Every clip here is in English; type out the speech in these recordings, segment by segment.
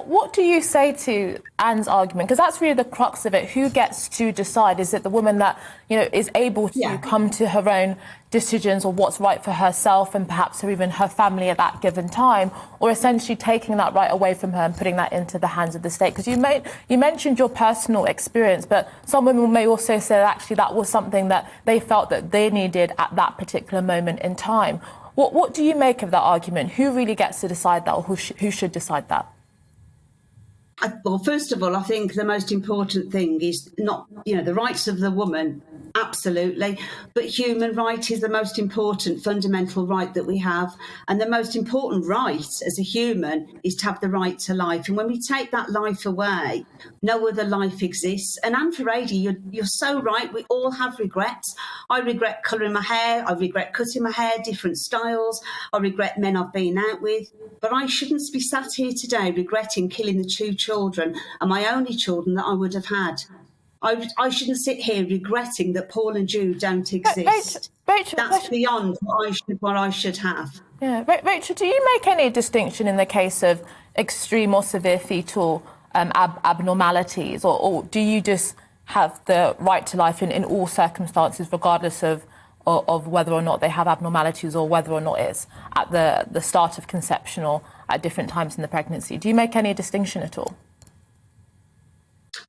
What do you say to Anne's argument? Because that's really the crux of it. Who gets to decide? Is it the woman that, is able to come to her own decisions or what's right for herself and perhaps even her family at that given time, or essentially taking that right away from her and putting that into the hands of the state? Because you mentioned your personal experience, but some women may also say that actually that was something that they felt that they needed at that particular moment in time. What do you make of that argument? Who really gets to decide that, or who should decide that? Well, first of all, I think the most important thing is not, the rights of the woman, absolutely, but human right is the most important fundamental right that we have. And the most important right as a human is to have the right to life. And when we take that life away, no other life exists. And Anne Ferrady, you're so right. We all have regrets. I regret colouring my hair. I regret cutting my hair, different styles. I regret men I've been out with. But I shouldn't be sat here today regretting killing the 2 children and my only children that I would have had. I shouldn't sit here regretting that Paul and Jude don't exist. Rachel, that's beyond what I should have. Yeah, Rachel, do you make any distinction in the case of extreme or severe fetal abnormalities, or do you just have the right to life in all circumstances, regardless of whether or not they have abnormalities or whether or not it's at the start of conception or at different times in the pregnancy? Do you make any distinction at all?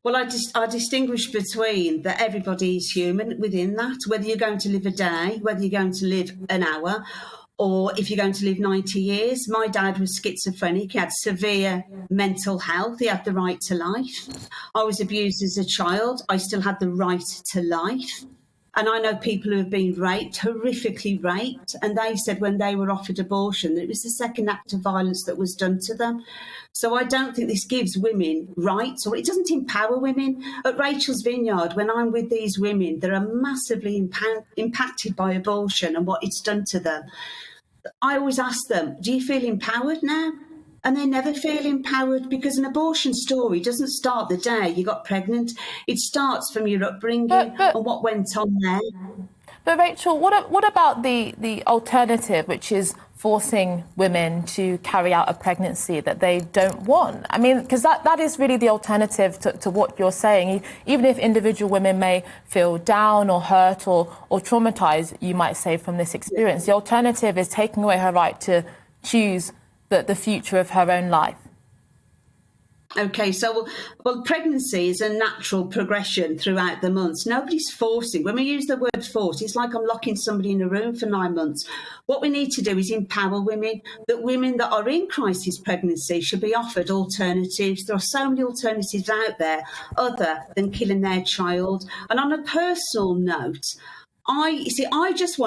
Well, I distinguish between that everybody is human within that, whether you're going to live a day, whether you're going to live an hour, or if you're going to live 90 years. My dad was schizophrenic. He had severe mental health. He had the right to life. I was abused as a child. I still had the right to life. And I know people who have been raped, horrifically raped, and they said when they were offered abortion that it was the second act of violence that was done to them. So I don't think this gives women rights, or it doesn't empower women. At Rachel's Vineyard, when I'm with these women, that are massively impacted by abortion and what it's done to them, I always ask them, do you feel empowered now? And they never feel empowered, because an abortion story doesn't start the day you got pregnant. It starts from your upbringing and what went on there. But Rachel, what about the alternative, which is forcing women to carry out a pregnancy that they don't want? I mean, because that is really the alternative to what you're saying. Even if individual women may feel down or hurt or traumatized, you might say, from this experience, the alternative is taking away her right to choose the future of her own life. OK, so, well, pregnancy is a natural progression throughout the months. Nobody's forcing. When we use the word force, it's like I'm locking somebody in a room for 9 months. What we need to do is empower women, that women that are in crisis pregnancy should be offered alternatives. There are so many alternatives out there other than killing their child. And on a personal note, I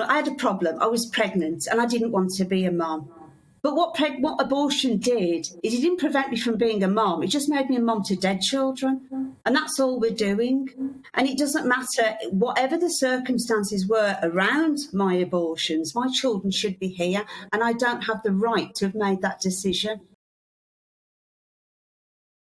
had a problem. I was pregnant and I didn't want to be a mum. But what abortion did is it didn't prevent me from being a mum. It just made me a mum to dead children. And that's all we're doing. And it doesn't matter, whatever the circumstances were around my abortions, my children should be here. And I don't have the right to have made that decision.